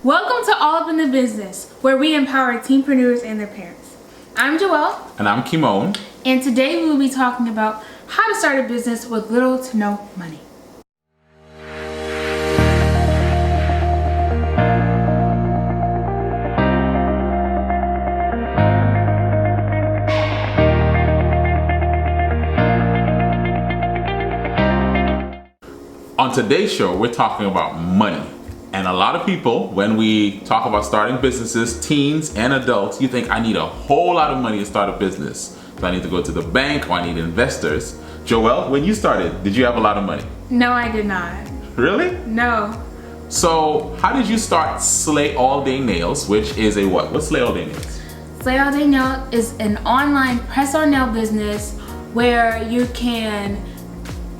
Welcome to All Up in the Business, where we empower teenpreneurs and their parents. I'm Joelle. And I'm Kymone. And today we will be talking about how to start a business with little to no money. On today's show, we're talking about money. And a lot of people, when we talk about starting businesses, teens and adults, you think I need a whole lot of money to start a business. So I need to go to the bank or I need investors. Joelle, when you started, did you have a lot of money? No, I did not. Really? No. So how did you start Slay All Day Nails, which is a what? What's Slay All Day Nails? Slay All Day Nail is an online press-on nail business where you can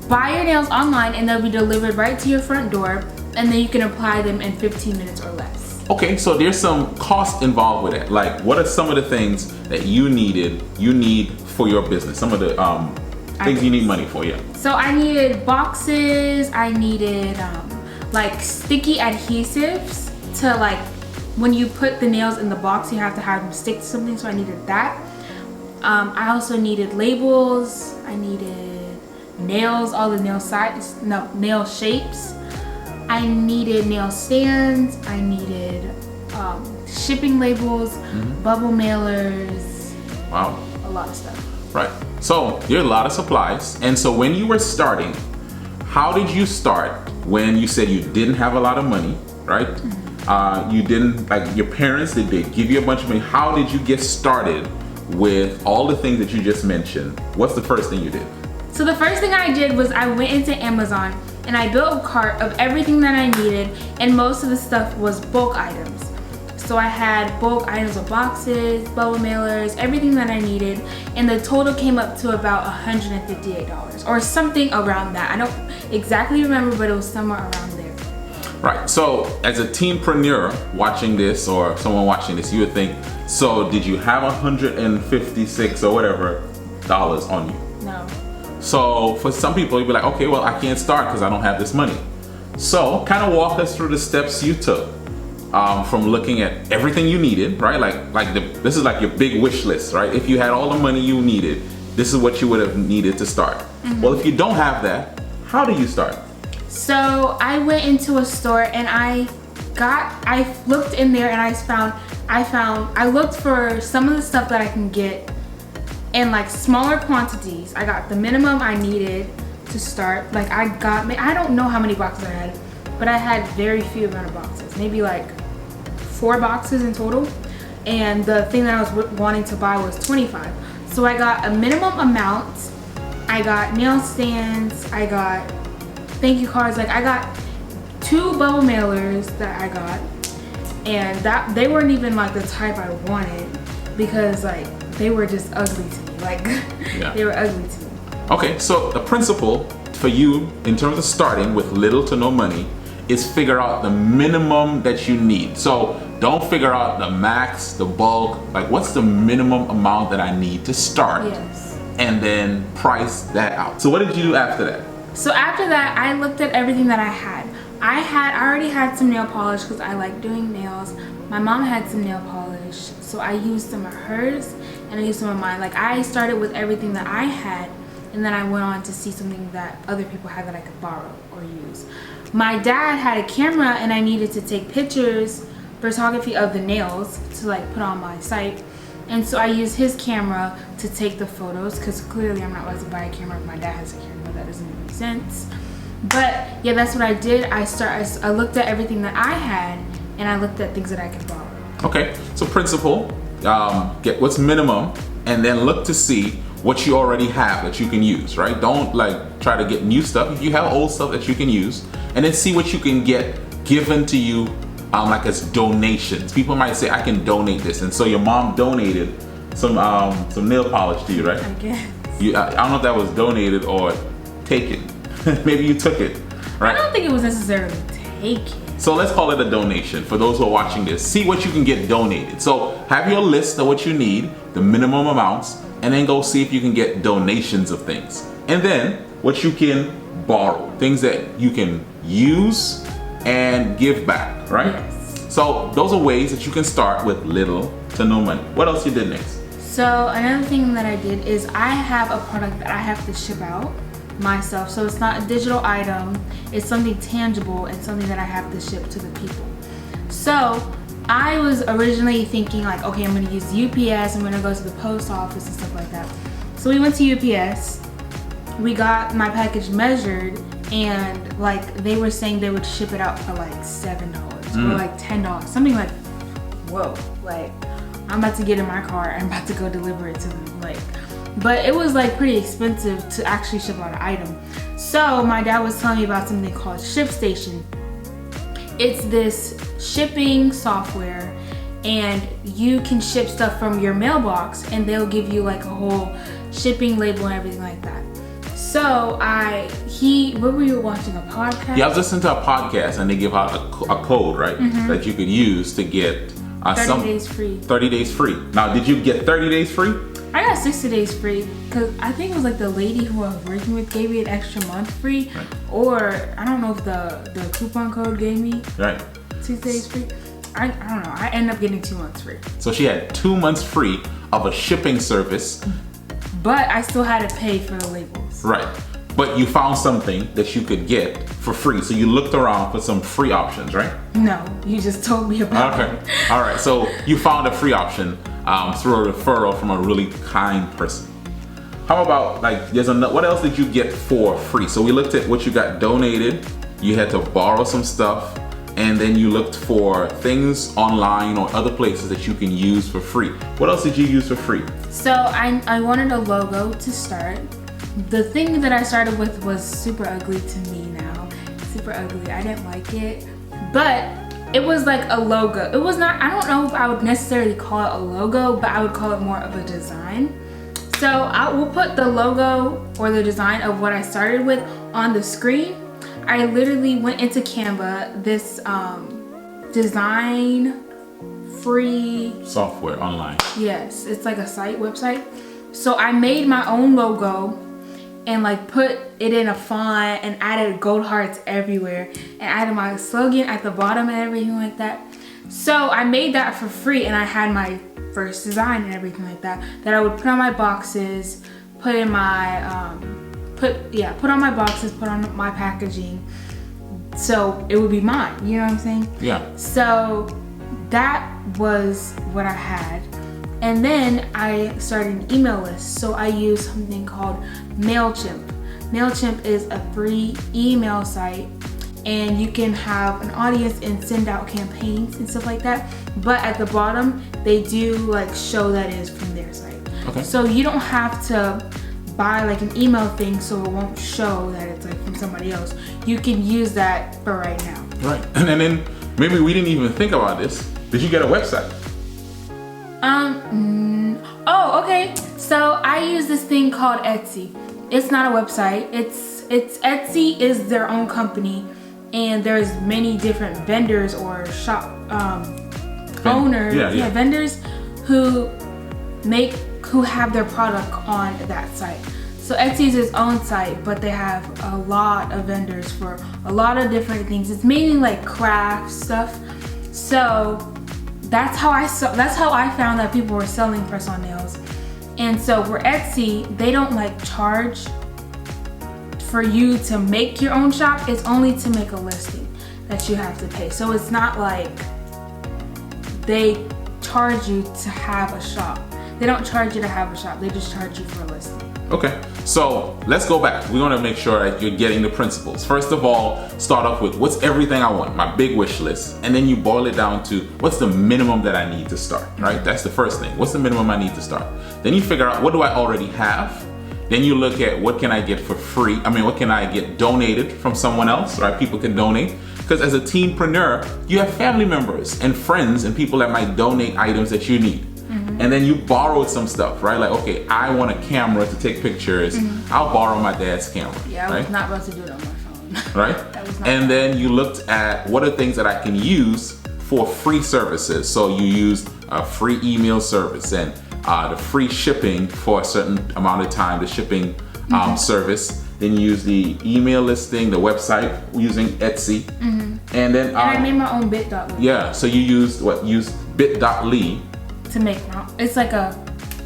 buy your nails online and they'll be delivered right to your front door, and then you can apply them in 15 minutes or less. Okay, so there's some cost involved with it. Like, what are some of the things that you need for your business? Some of the things you need money for, yeah. So I needed boxes, I needed like sticky adhesives to, like, when you put the nails in the box, you have to have them stick to something, so I needed that. I also needed labels, I needed nails, all the nail nail shapes. I needed nail stands, I needed shipping labels, bubble mailers. Wow. A lot of stuff. Right. So there are a lot of supplies. And so when you were starting, how did you start when you said you didn't have a lot of money, right? You didn't, like, your parents, did they give you a bunch of money? How did you get started with all the things that you just mentioned? What's the first thing you did? So the first thing I did was I went into Amazon and I built a cart of everything that I needed, and most of the stuff was bulk items. So I had bulk items of boxes, bubble mailers, everything that I needed, and the total came up to about $158 or something around that. I don't exactly remember, but it was somewhere around there. Right, so as a teenpreneur watching this, or someone watching this, you would think, so did you have $156 or whatever dollars on you? No. So for some people, you'd be like, okay, well, I can't start because I don't have this money. So kind of walk us through the steps you took from looking at everything you needed, right? This is like your big wish list, right? If you had all the money you needed, this is what you would have needed to start. Well, if you don't have that, how do you start? So I went into a store and I looked in there and I looked for some of the stuff that I can get in like smaller quantities. I got the minimum I needed to start. Like I don't know how many boxes I had, but I had very few amount of boxes, maybe like 4 boxes in total. And the thing that I was wanting to buy was 25. So I got a minimum amount. I got nail stands, I got thank you cards, like I got 2 bubble mailers that I got, and that they weren't even like the type I wanted because like they were just ugly to me. Like, yeah. They were ugly to me. Okay, so the principle for you in terms of starting with little to no money is figure out the minimum that you need. So don't figure out the max, the bulk, like what's the minimum amount that I need to start? Yes. And then price that out. So what did you do after that? So after that, I looked at everything that I had. I already had some nail polish because I like doing nails. My mom had some nail polish, so I used some of hers and I used some of mine. Like, I started with everything that I had, and then I went on to see something that other people had that I could borrow or use. My dad had a camera and I needed to take pictures, photography of the nails to like put on my site. And so I used his camera to take the photos because clearly I'm not allowed to buy a camera if my dad has a camera. That doesn't make sense. But yeah, that's what I did. I looked at everything that I had and I looked at things that I could borrow. Okay, so principle, get what's minimum and then look to see what you already have that you can use, right? Don't like try to get new stuff. If you have old stuff that you can use, and then see what you can get given to you like as donations. People might say, I can donate this. And so your mom donated some nail polish to you, right? I guess. I don't know if that was donated or taken. Maybe you took it, right? I don't think it was necessarily taken. So let's call it a donation for those who are watching this. See what you can get donated. So have your list of what you need, the minimum amounts, and then go see if you can get donations of things. And then what you can borrow, things that you can use and give back, right? Yes. So those are ways that you can start with little to no money. What else you did next? So another thing that I did is I have a product that I have to ship out myself. So it's not a digital item, it's something tangible and something that I have to ship to the people. So I was originally thinking like, okay, I'm gonna use UPS, I'm gonna go to the post office and stuff like that. So we went to UPS, we got my package measured, and like they were saying they would ship it out for like $7 or like $10, something like, whoa, like I'm about to get in my car, I'm about to go deliver it to them, like, but it was like pretty expensive to actually ship out an item. So my dad was telling me about something called Shipstation. It's this shipping software, and you can ship stuff from your mailbox and they'll give you like a whole shipping label and everything like that. So what were you watching, a podcast? Yeah, I was listening to a podcast and they give out a code, right? That you could use to get 30 days free. 30 days free. Now, did you get 30 days free? I got 60 days free because I think it was like the lady who I was working with gave me an extra month free, right. Or I don't know if the coupon code gave me 6 days free. I don't know. I ended up getting 2 months free. So she had 2 months free of a shipping service. But I still had to pay for the labels. Right. But you found something that you could get for free. So you looked around for some free options, right? No, you just told me about it. Okay. All right. So you found a free option through a referral from a really kind person. How about like what else did you get for free? So we looked at what you got donated. You had to borrow some stuff. And then you looked for things online or other places that you can use for free. What else did you use for free? So I wanted a logo to start. The thing that I started with was super ugly to me now. Super ugly. I didn't like it. But it was like a logo. It was not, I don't know if I would necessarily call it a logo, but I would call it more of a design. So I will put the logo or the design of what I started with on the screen. I literally went into Canva, this design free software online. Yes, it's like a website. So I made my own logo and like put it in a font and added gold hearts everywhere and added my slogan at the bottom and everything like that. So I made that for free, and I had my first design and everything like that I would put on my boxes, put in my put on my boxes, put on my packaging, so it would be mine, you know what I'm saying? Yeah. So that was what I had. And then I started an email list. So I used something called MailChimp. MailChimp is a free email site, and you can have an audience and send out campaigns and stuff like that. But at the bottom, they do like show that it is from their site. Okay. So you don't have to buy like an email thing so it won't show that it's like from somebody else. You can use that for right now. Right. And then maybe we didn't even think about this. Did you get a website? Oh, okay. So I use this thing called Etsy. It's not a website. It's Etsy is their own company, and there's many different vendors or shop owners, vendors who have their product on that site. So Etsy is its own site, but they have a lot of vendors for a lot of different things. It's mainly like craft stuff. So that's how I found that people were selling press-on nails. And so for Etsy, they don't like charge for you to make your own shop. It's only to make a listing that you have to pay. So it's not like they charge you to have a shop. They don't charge you to have a shop. They just charge you for a listing. Okay, so let's go back. We want to make sure that you're getting the principles. First of all, start off with what's everything I want, my big wish list. And then you boil it down to what's the minimum that I need to start, right? That's the first thing. What's the minimum I need to start? Then you figure out what do I already have? Then you look at what can I get for free? What can I get donated from someone else, right? People can donate. Because as a teenpreneur, you have family members and friends and people that might donate items that you need. And then you borrowed some stuff, right? Like, okay, I want a camera to take pictures. I'll borrow my dad's camera. Yeah, I was not about to do it on my phone. Right? And then you looked at what are things that I can use for free services. So you used a free email service and the free shipping for a certain amount of time, the shipping service. then you use the email listing, the website using Etsy, and then And I made my own bit.ly. yeah. So you used what? Used bit.ly To make it's like a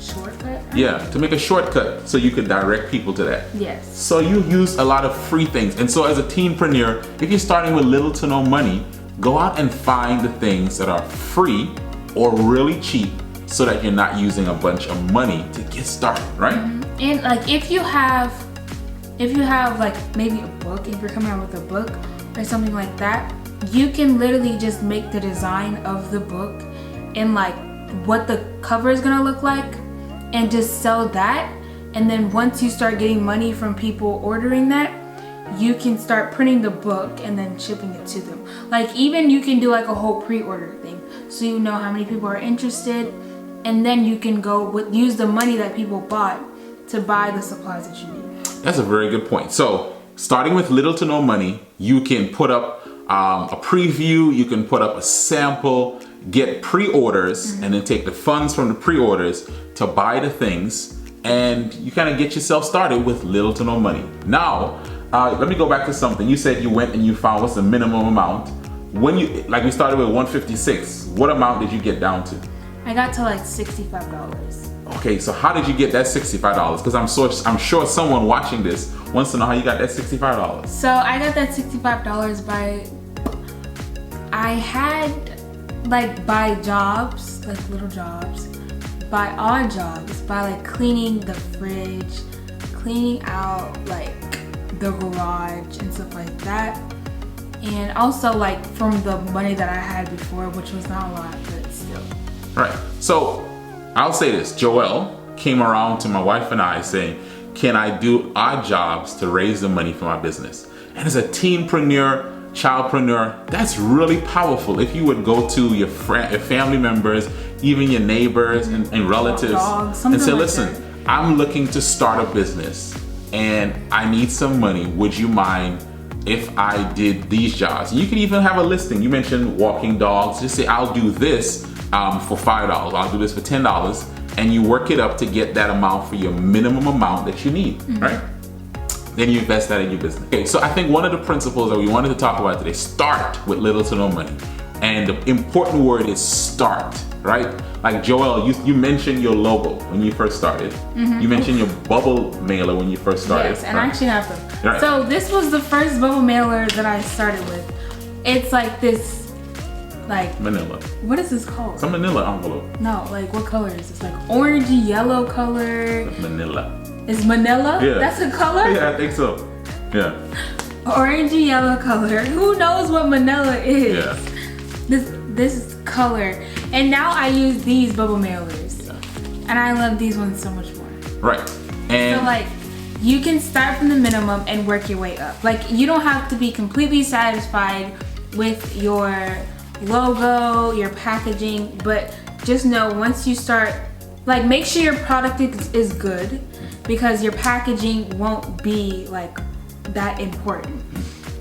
shortcut. Yeah, to make a shortcut so you could direct people to that. Yes. So you use a lot of free things. And so as a teenpreneur, if you're starting with little to no money, go out and find the things that are free or really cheap so that you're not using a bunch of money to get started, right? And like if you have like maybe a book, if you're coming out with a book or something like that, you can literally just make the design of the book and like what the cover is gonna look like and just sell that. And then once you start getting money from people ordering that, you can start printing the book and then shipping it to them. Like even you can do like a whole pre-order thing, so you know how many people are interested, and then you can use the money that people bought to buy the supplies that you need. That's a very good point. So starting with little to no money, you can put up a preview, you can put up a sample, get pre-orders, and then take the funds from the pre-orders to buy the things, and you kind of get yourself started with little to no money. Now, let me go back to something. You said you went and you found what's the minimum amount. When you, like we started with 156, what amount did you get down to? I got to like $65. Okay, so how did you get that $65? Because I'm sure someone watching this wants to know how you got that $65. So I got that $65 I had like by jobs, like little jobs, by odd jobs, by like cleaning the fridge, cleaning out like the garage and stuff like that. And also like from the money that I had before, which was not a lot, but still. Right, so I'll say this, Joelle came around to my wife and I saying, can I do odd jobs to raise the money for my business? And as a teenpreneur, childpreneur, that's really powerful. If you would go to your family members, even your neighbors and relatives, and say, listen, I'm looking to start a business and I need some money. Would you mind if I did these jobs? And you can even have a listing. You mentioned walking dogs. Just say, I'll do this for $5. I'll do this for $10. And you work it up to get that amount for your minimum amount that you need, right? Then you invest that in your business. Okay, so I think one of the principles that we wanted to talk about today, start with little to no money. And the important word is start, right? Like Joelle, you mentioned your logo when you first started. You mentioned your bubble mailer when you first started. Yes, and I actually have them. Right. So this was the first bubble mailer that I started with. It's like this, like manila. What is this called? It's a manila envelope. No, like what color is this? Like orangey yellow color. Manila. Is manila? Yeah. That's a color? Yeah, I think so. Yeah. Orangey yellow color. Who knows what manila is? Yeah. This color. And now I use these bubble mailers. Yeah. And I love these ones so much more. Right. And so like you can start from the minimum and work your way up. Like you don't have to be completely satisfied with your logo, your packaging, but just know once you start, like make sure your product is good, because your packaging won't be like that important.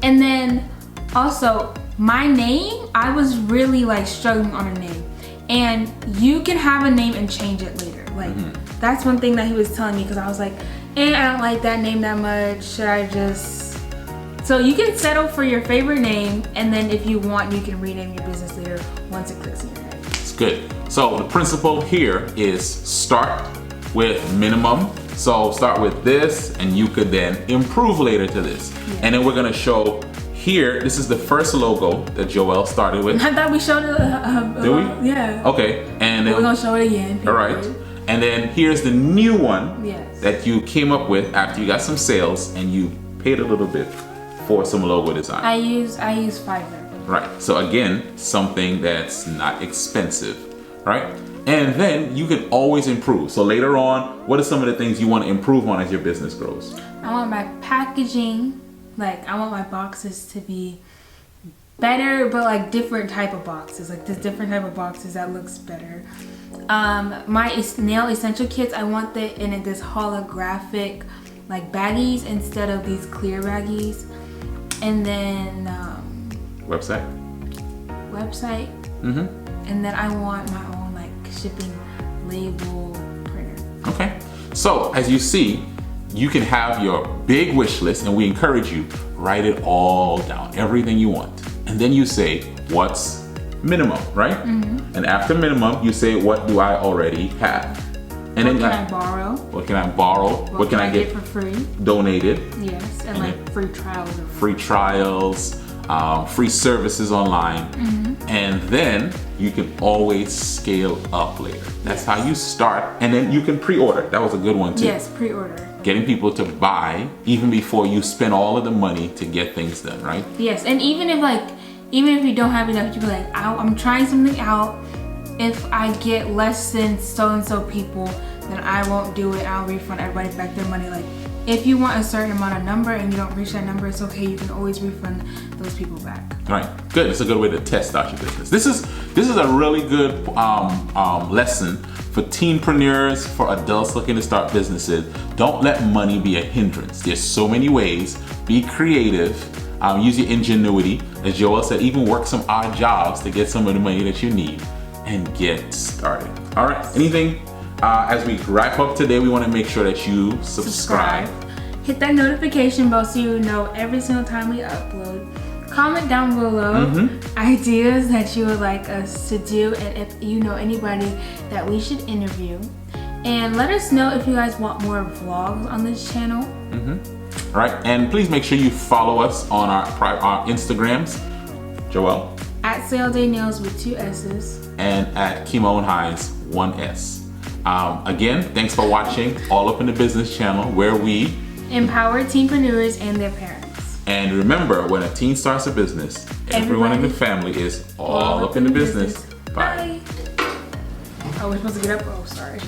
And then also my name, I was really like struggling on a name, and you can have a name and change it later. Like that's one thing that he was telling me, because I was like, I don't like that name that much. Should I just... So you can settle for your favorite name, and then if you want, you can rename your business later once it clicks in your head. it's good. So the principle here is start with minimum. So start with this, and you could then improve later to this. Yeah. And then we're gonna show here, this is the first logo that Joelle started with. I thought we showed it. Did we? Yeah. Okay, and then we're gonna show it again. all right. And then here's the new one Yes. that you came up with after you got some sales and you paid a little bit for some logo design. I use Fiverr. Right, so again, something that's not expensive, right? And then you can always improve. So later on, what are some of the things you want to improve on as your business grows? I want my packaging, like I want my boxes to be better, but like different type of boxes, like this different type of boxes that looks better. My nail essential kits, I want that in this holographic like baggies instead of these clear baggies. And then Website. And then I want my own like shipping label printer. Okay, so as you see, you can have your big wish list, and we encourage you, write it all down, everything you want. And then you say, what's minimum, right? And after minimum, you say, what do I already have? And what can I borrow? What can I borrow? What can I get for free? Donated. Yes, and like free trials. Free trials, free services online. And then you can always scale up later. That's how you start. And then you can pre-order. That was a good one too. Yes, pre-order. Getting people to buy even before you spend all of the money to get things done, right? Yes, and even if you don't have enough, you be like, I'm trying something out. If I get less than so-and-so people, then I won't do it. I'll refund everybody back their money. Like, if you want a certain amount of number and you don't reach that number, it's okay. You can always refund those people back. All right, good. It's a good way to test out your business. This is a really good lesson for teenpreneurs, for adults looking to start businesses. Don't let money be a hindrance. There's so many ways. Be creative. Use your ingenuity. As Joel said, even work some odd jobs to get some of the money that you need and get started. All right, anything as we wrap up today, we want to make sure that you subscribe. Hit that notification bell so you know every single time we upload. Comment down below ideas that you would like us to do, and if you know anybody that we should interview. And let us know if you guys want more vlogs on this channel. All right, and please make sure you follow us on our Instagrams. Joel? At SlayItNails with 2 S's. And at Kymone Highs 1 S. Again, thanks for watching All Up in the Business channel, where we empower teenpreneurs and their parents. And remember, when a teen starts a business, everyone in the family is all up in the business. Bye. Oh, we're supposed to get up? Oh, sorry.